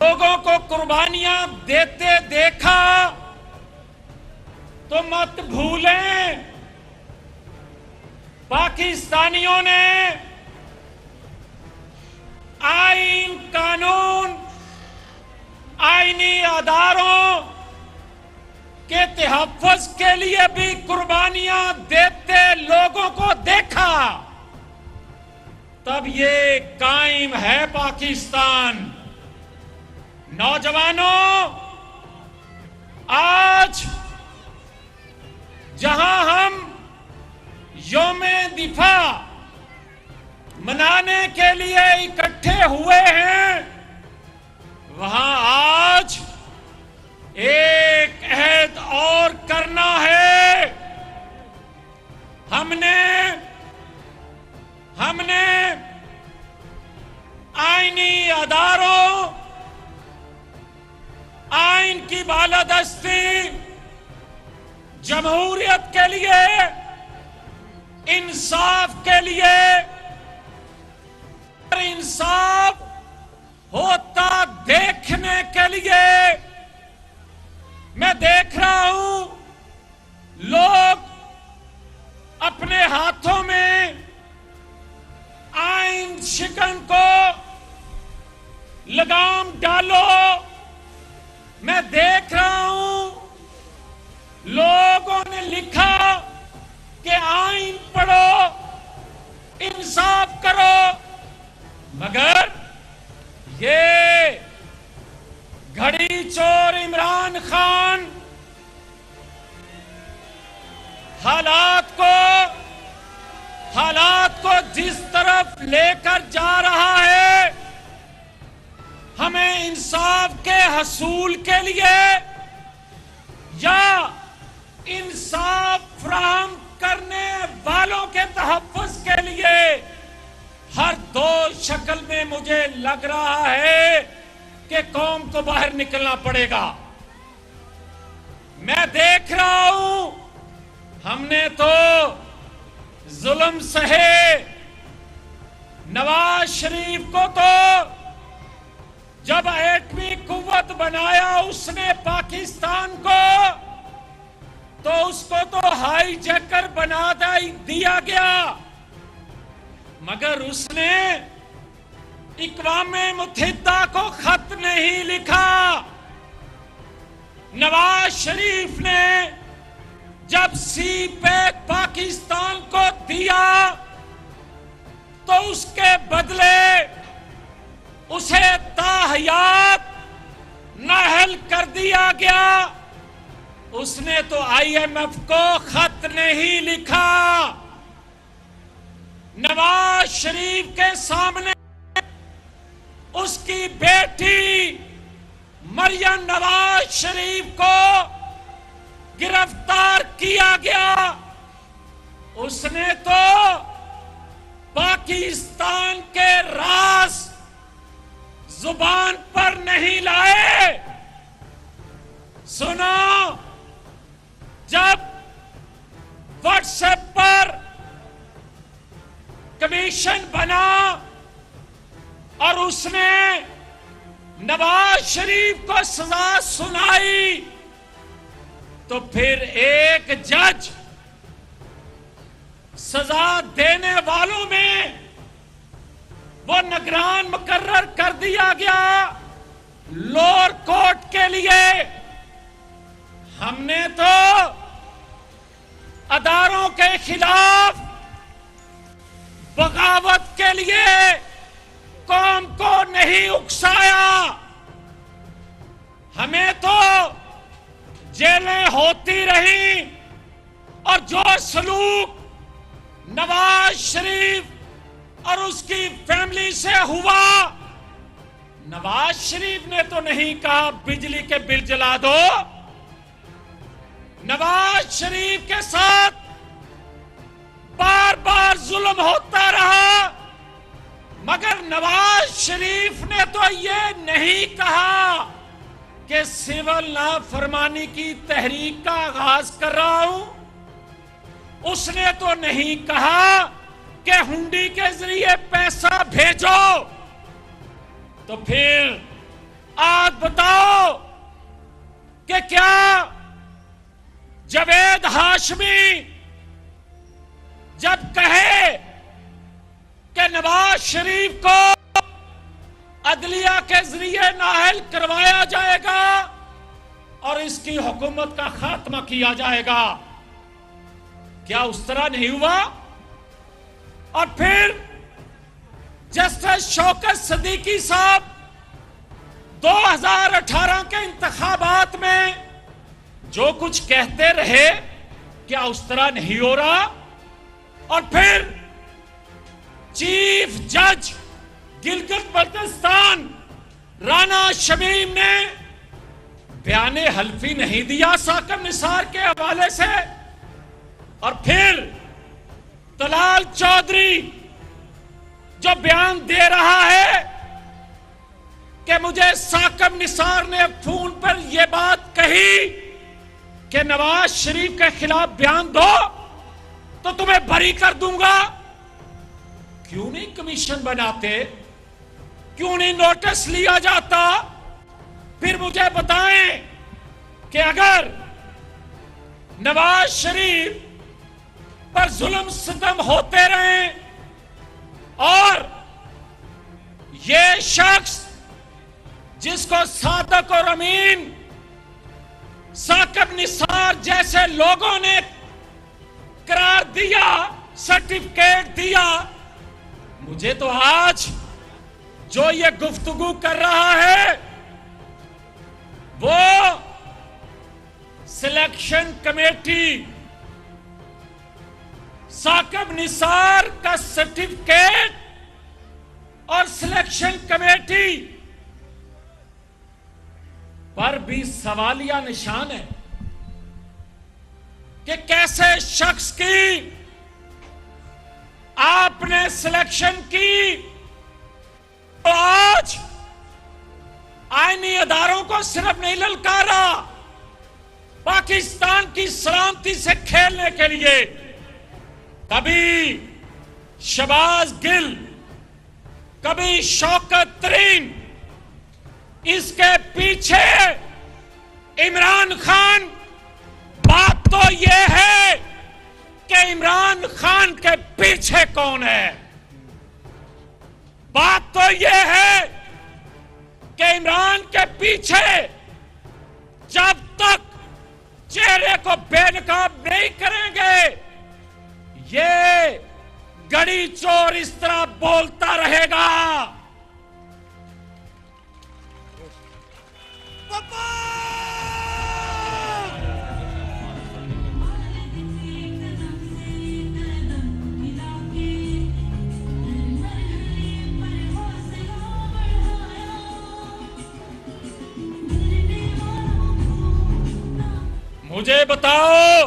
लोगों को कुर्बानियां देते देखा तो मत भूलें, पाकिस्तानियों ने आईन कानून आईनी आधारों के तहफ़्फ़ुज़ के लिए भी कुर्बानियां देते लोगों को देखा। तब ये कायम है पाकिस्तान। नौजवानों, आज जहां हम यौम-ए-दिफा मनाने के लिए इकट्ठे हुए हैं, वहां आज एक अहद और करना है। हमने आईनी आधारों, आइन की बालादस्ती, जमहूरियत के लिए, इंसाफ के लिए, इंसाफ होता देखने के लिए मैं देख रहा हूं लोग अपने हाथों में आइन शिकन को लगाम डालो। मैं देख रहा हूं लोगों ने लिखा कि आइन पढ़ो, इंसाफ करो, मगर ये घड़ी चोर इमरान खान हालात को जिस तरफ लेकर जा रहा है, हमें इंसाफ के हसूल के लिए या इंसाफ फराहम करने वालों के तहफ़्फ़ुज़ के लिए हर दो शक्ल में मुझे लग रहा है कि कौम को बाहर निकलना पड़ेगा। मैं देख रहा हूं हमने तो जुल्म सहे। नवाज शरीफ को तो जब एटमी कुव्वत बनाया उसने पाकिस्तान को, तो उसको तो हाईजैकर बना दिया गया, मगर उसने इक़वाम मुत्तहिदा को खत नहीं लिखा। नवाज शरीफ ने जब सी पैक पाकिस्तान को दिया तो उसके बदले उसे ताहयात नाअहल कर दिया गया। उसने तो IMF को खत नहीं लिखा। नवाज शरीफ के सामने उसकी बेटी मरियम नवाज शरीफ को गिरफ्तार किया गया। उसने तो पाकिस्तान के राज जुबान पर नहीं लाए। सुनो, जब व्हाट्सएप पर कमीशन बना और उसने नवाज शरीफ को सजा सुनाई, तो फिर एक जज सजा देने वालों में वो निगरान मुकर्रर कर दिया गया लोअर कोर्ट के लिए। हमने तो अदारों के खिलाफ बगावत के लिए कौम को नहीं उकसाया। हमें तो जेलें होती रही और जो सलूक नवाज शरीफ और उसकी फैमिली से हुआ, नवाज शरीफ ने तो नहीं कहा बिजली के बिल जला दो। नवाज शरीफ के साथ बार बार जुल्म होता रहा, मगर नवाज शरीफ ने तो ये नहीं कहा कि सिविल नाफरमानी की तहरीक का आगाज कर रहा हूं। उसने तो नहीं कहा कि हुंडी के जरिए पैसा भेजो। तो फिर आज बताओ कि क्या जावेद हाशमी जब कहे कि नवाज शरीफ को अदलिया के जरिए नाअहल करवाया जाएगा और इसकी हुकूमत का खात्मा किया जाएगा, क्या उस तरह नहीं हुआ? और फिर जस्टिस शौकत सिद्दीकी साहब 2018 के इंतखाबात में जो कुछ कहते रहे, क्या उस तरह नहीं हो रहा? और फिर चीफ जज गिलगित बल्तिस्तान राना शमीम ने बयाने हल्फी नहीं दिया साकिब निसार के हवाले से, और फिर तलाल चौधरी जो बयान दे रहा है कि मुझे साकिब निसार ने फोन पर यह बात कही कि नवाज शरीफ के खिलाफ बयान दो तो तुम्हें बरी कर दूंगा। क्यों नहीं कमीशन बनाते? क्यों नहीं नोटिस लिया जाता? फिर मुझे बताएं कि अगर नवाज शरीफ पर जुल्म सितम होते रहे और ये शख्स जिसको सादक और अमीन साकिब निसार जैसे लोगों ने करार दिया, सर्टिफिकेट दिया, मुझे तो आज जो ये गुफ्तगू कर रहा है वो सिलेक्शन कमेटी साकिब निसार का सर्टिफिकेट और सिलेक्शन कमेटी पर भी सवालिया निशान है कि कैसे शख्स की आपने सिलेक्शन की तो आज आईनी अदारों को सिर्फ नहीं ललकारा, पाकिस्तान की सलामती से खेलने के लिए कभी शहबाज गिल, कभी शौकत तरीन, इसके पीछे इमरान खान। बात तो यह है कि इमरान खान के पीछे कौन है? बात तो यह है कि इमरान के पीछे जब तक चेहरे को बेनकाब नहीं करेंगे ये गड़ी चोर इस तरह बोलता रहेगा। मुझे बताओ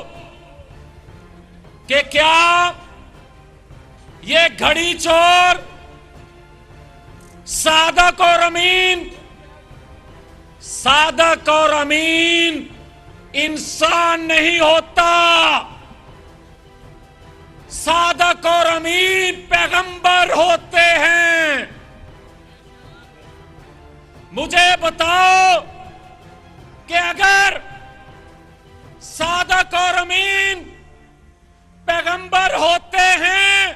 कि क्या ये घड़ी चोर सादक और अमीन इंसान नहीं होता। सादक और अमीन पैगंबर होते हैं। मुझे बताओ कि अगर सादक और अमीन पैगंबर होते हैं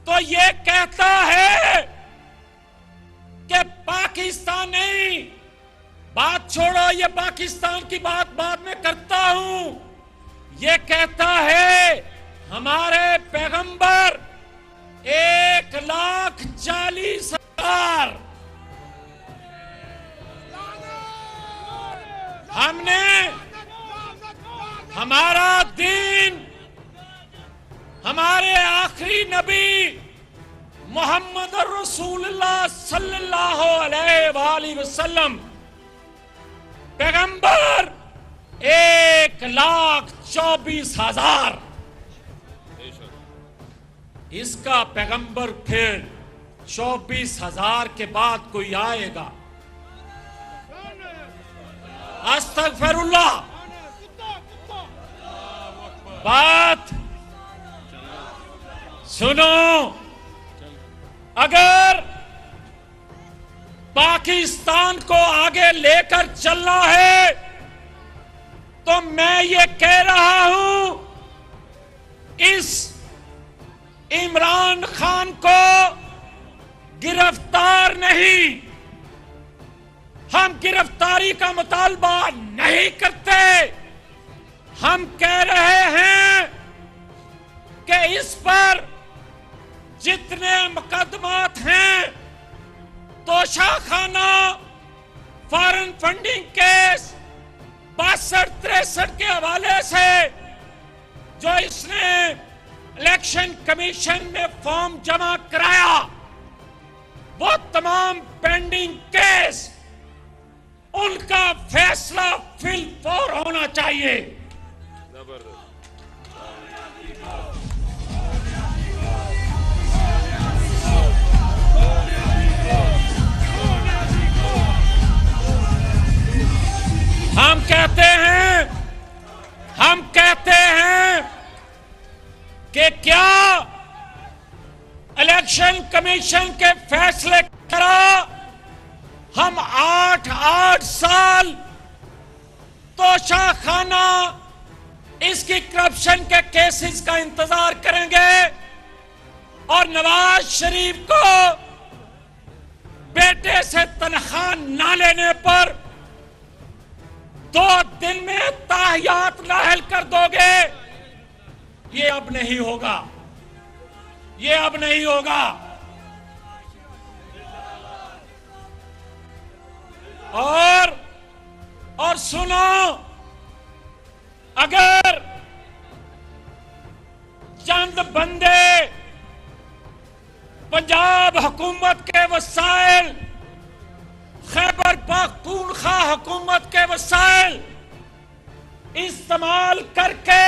तो ये कहता है कि पाकिस्तान नहीं, बात छोड़ो, ये पाकिस्तान की बात बाद में करता हूं, ये कहता है हमारे पैगंबर 1,40,000 हमने हमारा दीन हमारे आखिरी नबी मोहम्मद रसूलुल्लाह सल्लल्लाहु अलैहि वसल्लम पैगंबर 1,24,000, इसका पैगंबर फिर 24,000 के बाद कोई आएगा। अस्तगफिरुल्लाह। बात सुनो, अगर पाकिस्तान को आगे लेकर चलना है तो मैं ये कह रहा हूं, इस इमरान खान को गिरफ्तार नहीं, हम गिरफ्तारी का मुतालबा नहीं करते। हम कह रहे हैं कि इस पर जितने मुकदमात हैं, तोशाखाना, फॉरेन फंडिंग केस 62-63 के हवाले से जो इसने इलेक्शन कमीशन में फॉर्म जमा कराया, वो तमाम पेंडिंग केस, उनका फैसला फिलफौर होना चाहिए। हम कहते हैं कि क्या इलेक्शन कमीशन के फैसले करा हम 8 साल तोशाखाना, इसकी करप्शन के केसेस का इंतजार करेंगे और नवाज शरीफ को बेटे से तनख्वाह ना लेने पर 2 दिन में ताहियात नाहल कर दोगे? ये अब नहीं होगा, ये अब नहीं होगा। और सुनो, अगर चंद बंदे पंजाब हुकूमत के वसाइल, खैबर पख्तूनख्वा हुकूमत के वसाइल इस्तेमाल करके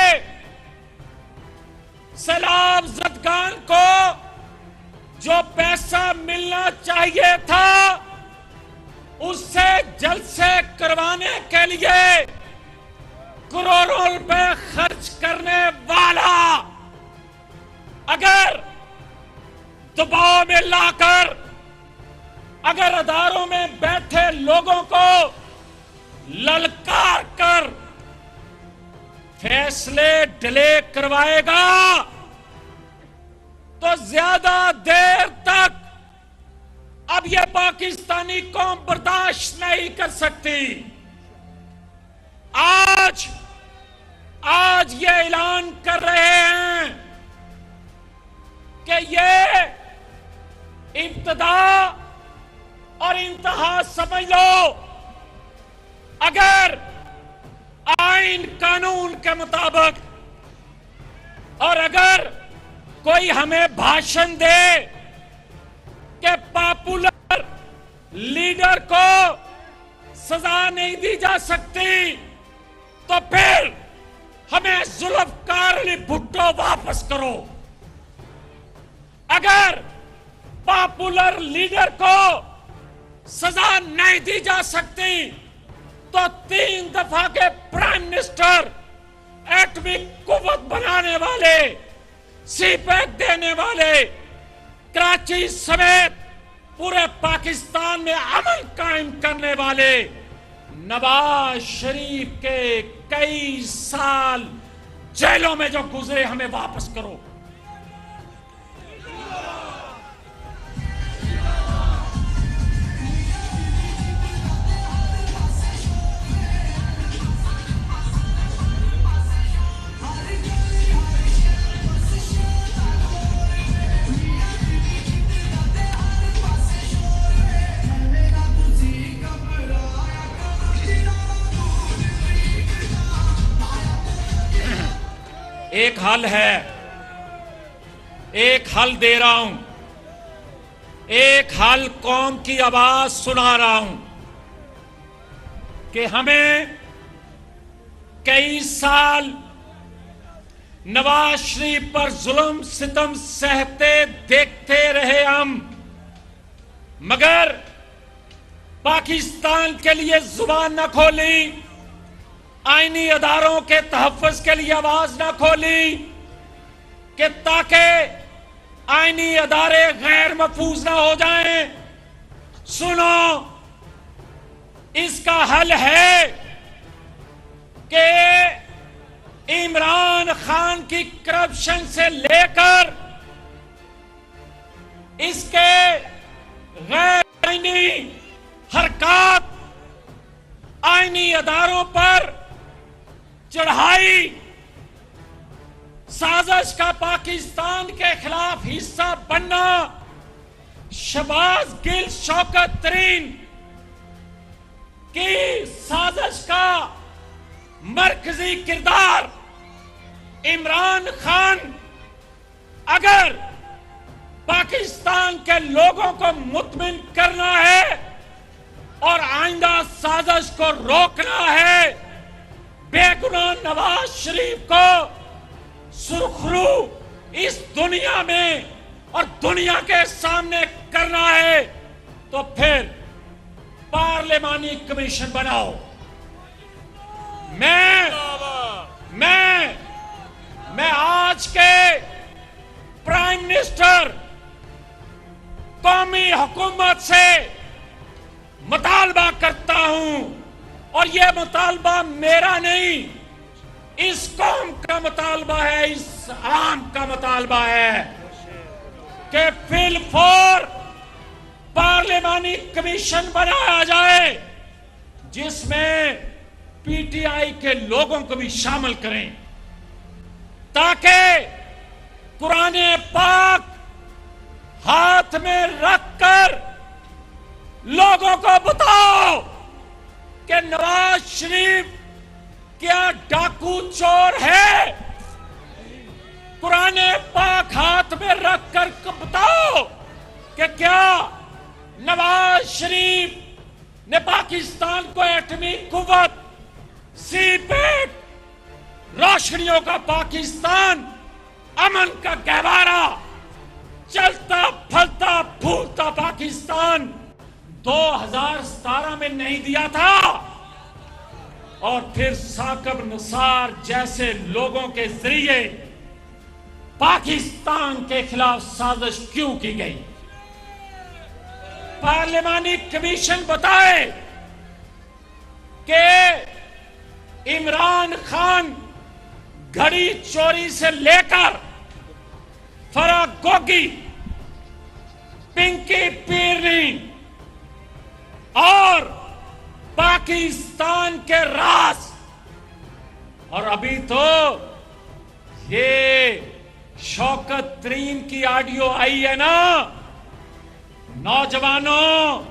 सैलाब ज़दगान को जो पैसा मिलना चाहिए था उससे जलसे करवाने के लिए करोड़ों रुपए खर्च करने वाला अगर दबाव में लाकर, अगर अदारों में बैठे लोगों को ललकार कर फैसले डिले करवाएगा तो ज्यादा देर तक अब यह पाकिस्तानी कौम बर्दाश्त नहीं कर सकती। आज ये ऐलान कर रहे हैं कि ये इब्तिदा और इंतहा समझ लो। अगर आइन कानून के मुताबिक और अगर कोई हमें भाषण दे कि पॉपुलर लीडर को सजा नहीं दी जा सकती तो फिर हमें जुल्फकार अली भुट्टो वापस करो। अगर पॉपुलर लीडर को सजा नहीं दी जा सकती तो 3 दफा के प्राइम मिनिस्टर, एटमिक कुव्वत बनाने वाले, सीपैक देने वाले, कराची समेत पूरे पाकिस्तान में अमन कायम करने वाले नवाज शरीफ के कई साल जेलों में जो गुजरे, हमें वापस करो। एक हल है, एक हल दे रहा हूं, एक हल कौम की आवाज सुना रहा हूं कि हमें कई साल नवाज शरीफ पर जुल्म सितम सहते देखते रहे हम, मगर पाकिस्तान के लिए जुबान न खोली, आईनी अदारों के तहफ़्फ़ुज़ के लिए आवाज न खोली कि ताकि आईनी अदारे गैर महफूज ना हो जाएं, सुनो, इसका हल है कि इमरान खान की करप्शन से लेकर इसके गैर आईनी हरकत, आईनी अदारों पर चढ़ाई, साजिश का पाकिस्तान के खिलाफ हिस्सा बनना, शहबाज गिल शौकत तरीन की साजिश का मरकजी किरदार इमरान खान अगर पाकिस्तान के लोगों को मुतमिन करना है और आइंदा साजिश को रोकना है, बेगुनाह नवाज शरीफ को सुरखरू इस दुनिया में और दुनिया के सामने करना है, तो फिर पार्लिमानी कमीशन बनाओ। मैं आज के प्राइम मिनिस्टर कौमी हुकूमत से मुतालबा करता हूं, और यह मुतालबा मेरा नहीं, इस कौम का मुतालबा है, इस आम का मुतालबा है कि फिलफोर पार्लिमानी कमीशन बनाया जाए जिसमें पीटीआई के लोगों को भी शामिल करें, ताकि कुरान पाक हाथ में रखकर लोगों को बताओ कि नवाज शरीफ क्या डाकू चोर है। कुरान पाक हाथ में रखकर बताओ कि क्या नवाज शरीफ ने पाकिस्तान को एटमी कुव्वत, सीपेट, रोशनियों का पाकिस्तान, अमन का गहवारा, चलता फलता फूलता पाकिस्तान 2017 में नहीं दिया था, और फिर साकिब निसार जैसे लोगों के जरिए पाकिस्तान के खिलाफ साजिश क्यों की गई। पार्लिमानी कमीशन बताए कि इमरान खान घड़ी चोरी से लेकर फराग गोगी, पिंकी पीरनी और पाकिस्तान के राज, और अभी तो ये शौकत तरीन की ऑडियो आई है ना। नौजवानों,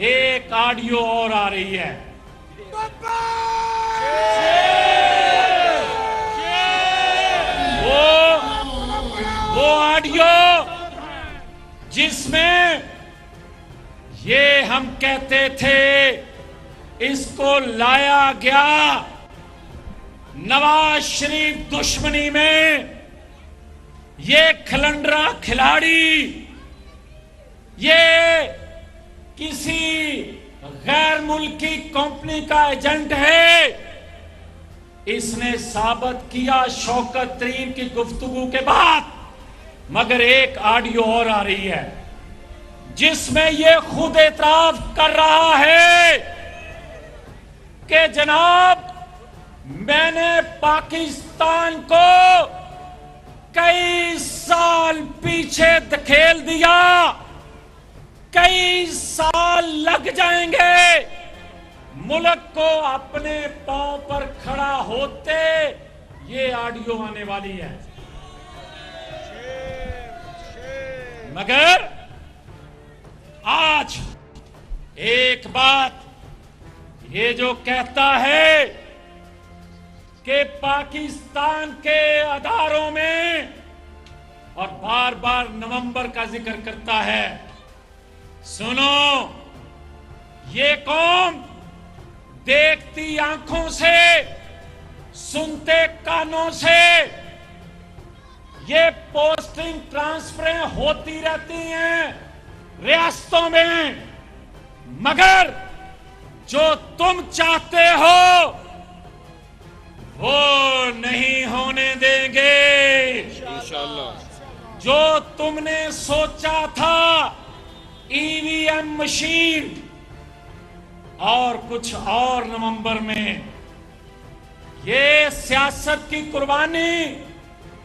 एक ऑडियो और आ रही है। वो ऑडियो जिसमें ये हम कहते थे इसको लाया गया नवाज शरीफ दुश्मनी में, ये खलंडरा खिलाड़ी, ये किसी गैर मुल्की कंपनी का एजेंट है। इसने साबित किया शौकत तरीन की गुफ्तगू के बाद। मगर एक ऑडियो और आ रही है जिसमें ये खुद एतराफ कर रहा है कि जनाब, मैंने पाकिस्तान को कई साल पीछे धकेल दिया, कई साल लग जाएंगे मुल्क को अपने पांव पर खड़ा होते। ये ऑडियो आने वाली है। मगर आज एक बात, ये जो कहता है कि पाकिस्तान के अदारों में, और बार बार नवंबर का जिक्र करता है, सुनो, ये कौम देखती आंखों से, सुनते कानों से ये पोस्टिंग ट्रांसफरें होती रहती हैं रियासतों में, मगर जो तुम चाहते हो वो नहीं होने देंगे। इंशाअल्लाह। जो तुमने सोचा था ईवीएम मशीन और कुछ और नवंबर में। ये सियासत की कुर्बानी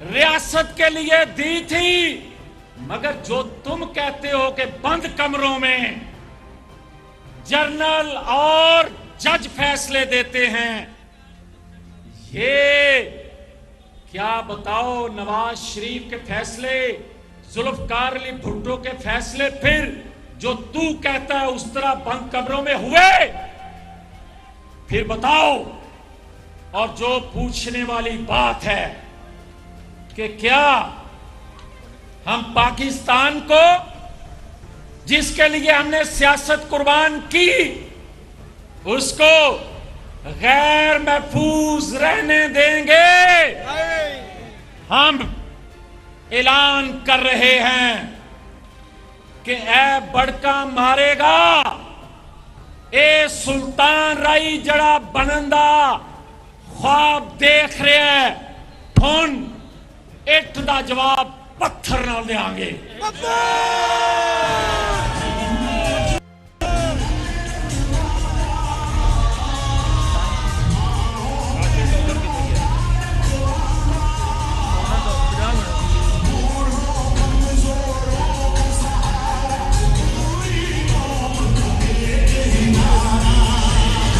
रियासत के लिए दी थी, मगर जो तुम कहते हो कि बंद कमरों में जर्नल और जज फैसले देते हैं, ये क्या बताओ नवाज शरीफ के फैसले, जुल्फकार अली भुट्टो के फैसले फिर जो तू कहता है उस तरह बंद कमरों में हुए? फिर बताओ। और जो पूछने वाली बात है कि क्या हम पाकिस्तान को, जिसके लिए हमने सियासत कुर्बान की, उसको गैर महफूज रहने देंगे? हम ऐलान कर रहे हैं कि ए बड़का मारेगा, ए सुल्तान राई जड़ा बनंदा ख्वाब देख रहे हैं, हुन इट दा जवाब पत्थर नाल देंगे।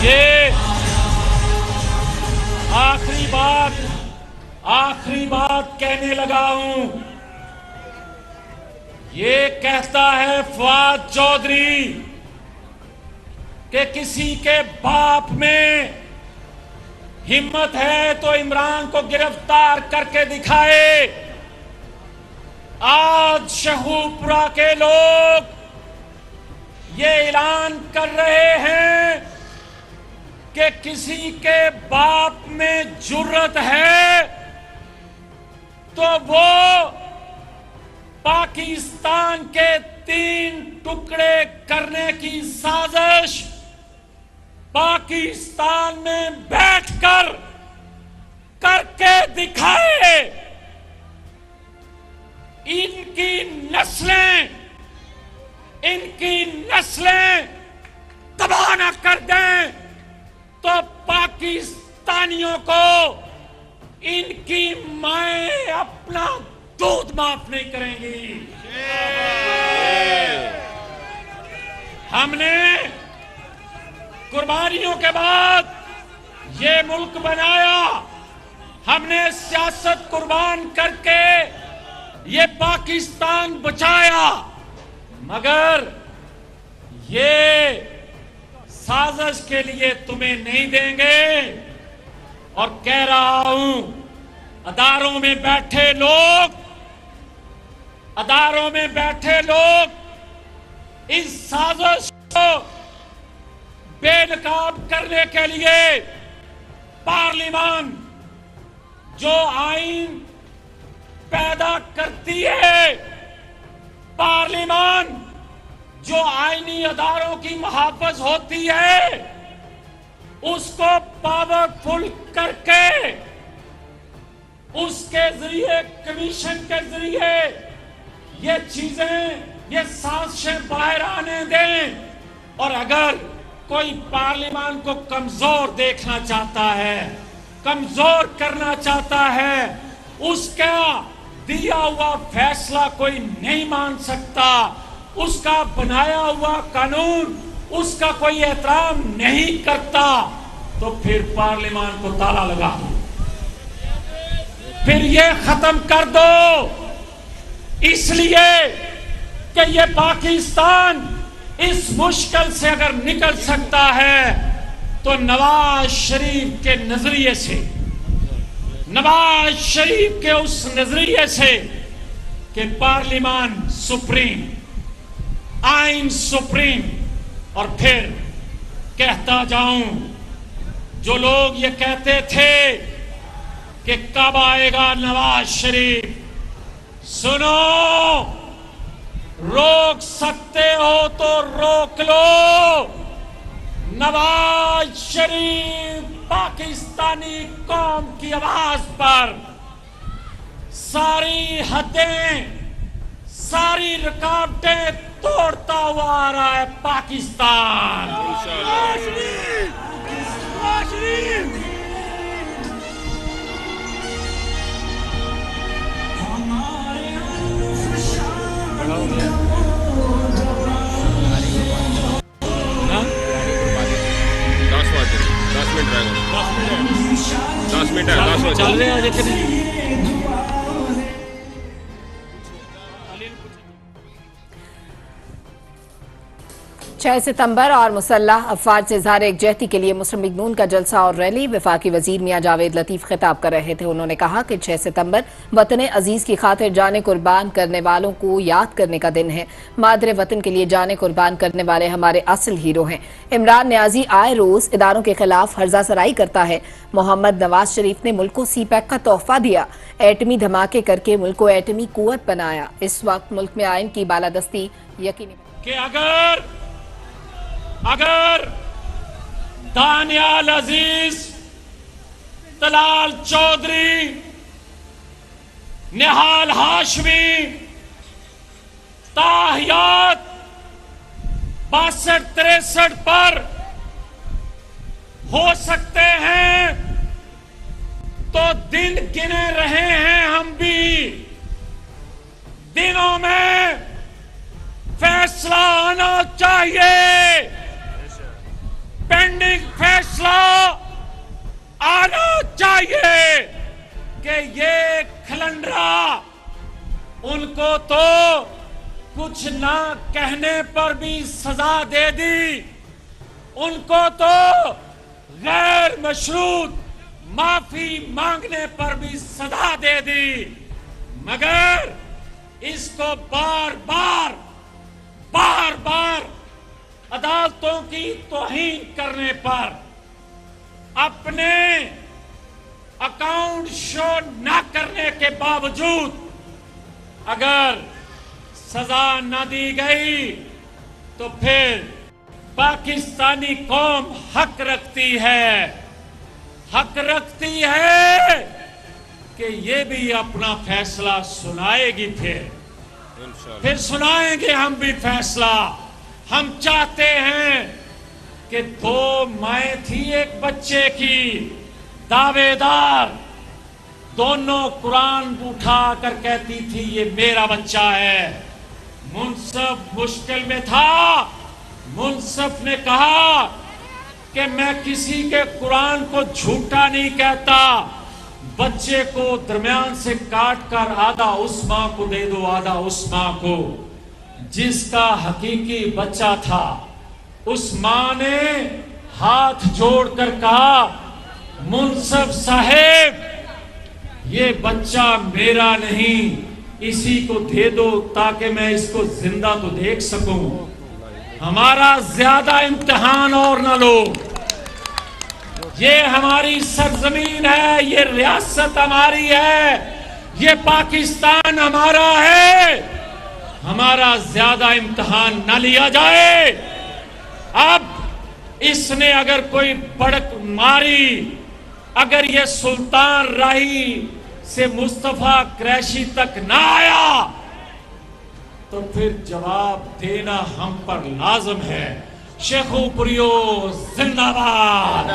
ये आखिरी बात कहने लगा हूं। ये कहता है फवाद चौधरी कि किसी के बाप में हिम्मत है तो इमरान को गिरफ्तार करके दिखाए। आज शहूपुरा के लोग ये ऐलान कर रहे हैं कि किसी के बाप में जुर्रत है तो वो पाकिस्तान के 3 टुकड़े करने की साजिश पाकिस्तान में बैठकर करके दिखाए। इनकी नस्लें तबाह न कर दें तो पाकिस्तानियों को इनकी माएं अपना दूध माफ नहीं करेंगी। हमने कुर्बानियों के बाद ये मुल्क बनाया, हमने सियासत कुर्बान करके ये पाकिस्तान बचाया, मगर ये साजिश के लिए तुम्हें नहीं देंगे। और कह रहा हूं, अदारों में बैठे लोग इस साजिश को बेनकाब करने के लिए पार्लियामान जो आइन पैदा करती है, पार्लियामान जो आईनी अदारों की मुहाफ़िज़ होती है, उसको पावरफुल करके उसके जरिए, कमीशन के जरिए ये चीजें, ये साजिशें बाहर आने दें। और अगर कोई पार्लियामान को कमजोर देखना चाहता है, कमजोर करना चाहता है, उसका दिया हुआ फैसला कोई नहीं मान सकता, उसका बनाया हुआ कानून उसका कोई एहतराम नहीं करता, तो फिर पार्लियामान को ताला लगा दो, फिर ये खत्म कर दो। इसलिए कि ये पाकिस्तान इस मुश्किल से अगर निकल सकता है तो नवाज शरीफ के नजरिए से, नवाज शरीफ के उस नजरिए से कि पार्लियामान सुप्रीम, आइन सुप्रीम। और फिर कहता जाऊं, जो लोग ये कहते थे कि कब आएगा नवाज शरीफ, सुनो, रोक सकते हो तो रोक लो। नवाज शरीफ पाकिस्तानी कौम की आवाज पर सारी हदें, सारी रुकावटें तोड़ता हुआ आ रहा है पाकिस्तान। चल रहे हैं 6 सितंबर और मुसल्लाह अफवाज से इजहार एकजहती के लिए मुस्लिम लीग नून का जलसा और रैली। वफाकी वजीर मियां जावेद लतीफ खिताब कर रहे थे। उन्होंने कहा कि 6 सितंबर वतन अजीज की खातिर जाने कुर्बान करने वालों को याद करने का दिन है। मादरे वतन के लिए जाने कुर्बान करने वाले हमारे असल हीरो हैं। इमरान न्याजी आए रोज इदारों के खिलाफ हर्जा सराई करता है। मोहम्मद नवाज शरीफ ने मुल्क को सीपैक का तोहफा दिया। एटमी धमाके करके मुल्क को एटमी कुव्वत बनाया। इस वक्त मुल्क में आइन की बालादस्ती यकीनी कि अगर दानियाल अजीज, तलाल चौधरी, निहाल हाशमी, ताहियात 62-63 पर हो सकते हैं तो दिन गिने रहे हैं हम भी। दिनों में फैसला आना चाहिए, पेंडिंग फैसला आना चाहिए कि ये खलंडरा उनको तो कुछ ना कहने पर भी सजा दे दी, उनको तो गैर मशरूत माफी मांगने पर भी सजा दे दी, मगर इसको बार बार अदालतों की तौहीन करने पर, अपने अकाउंट शो न करने के बावजूद अगर सजा न दी गई तो फिर पाकिस्तानी कौम हक रखती है कि ये भी अपना फैसला सुनाएगी। फिर सुनाएंगे हम भी फैसला। हम चाहते हैं कि 2 माएँ थी एक बच्चे की, दावेदार, दोनों कुरान उठा कर कहती थी ये मेरा बच्चा है। मुंसफ मुश्किल में था, मुंसफ ने कहा कि मैं किसी के कुरान को झूठा नहीं कहता, बच्चे को दरमियान से काट कर आधा उस मां को दे दो, आधा उस मां को जिसका हकीकी बच्चा था। उस मां ने हाथ जोड़कर कहा, मुंसफ साहेब ये बच्चा मेरा नहीं, इसी को दे दो ताकि मैं इसको जिंदा तो देख सकूं, हमारा ज्यादा इम्तिहान और न लो। ये हमारी सरजमीन है, ये रियासत हमारी है, ये पाकिस्तान हमारा है, हमारा ज्यादा इम्तिहान न लिया जाए। अब इसने अगर कोई बड़क मारी, अगर ये सुल्तान राही से मुस्तफा कुरैशी तक ना आया तो फिर जवाब देना हम पर लाजम है। शेखुपुरियो जिंदाबाद,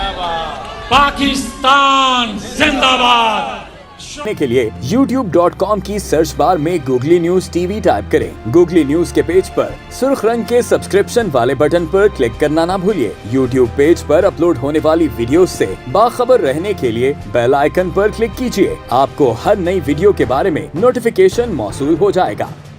पाकिस्तान जिंदाबाद। के लिए youtube.com की सर्च बार में गूगली न्यूज टीवी टाइप करें। गूगली न्यूज के पेज पर सुर्ख रंग के सब्सक्रिप्शन वाले बटन पर क्लिक करना ना भूलिए। YouTube पेज पर अपलोड होने वाली वीडियो से बाखबर रहने के लिए बेल आइकन पर क्लिक कीजिए। आपको हर नई वीडियो के बारे में नोटिफिकेशन मौसूल हो जाएगा।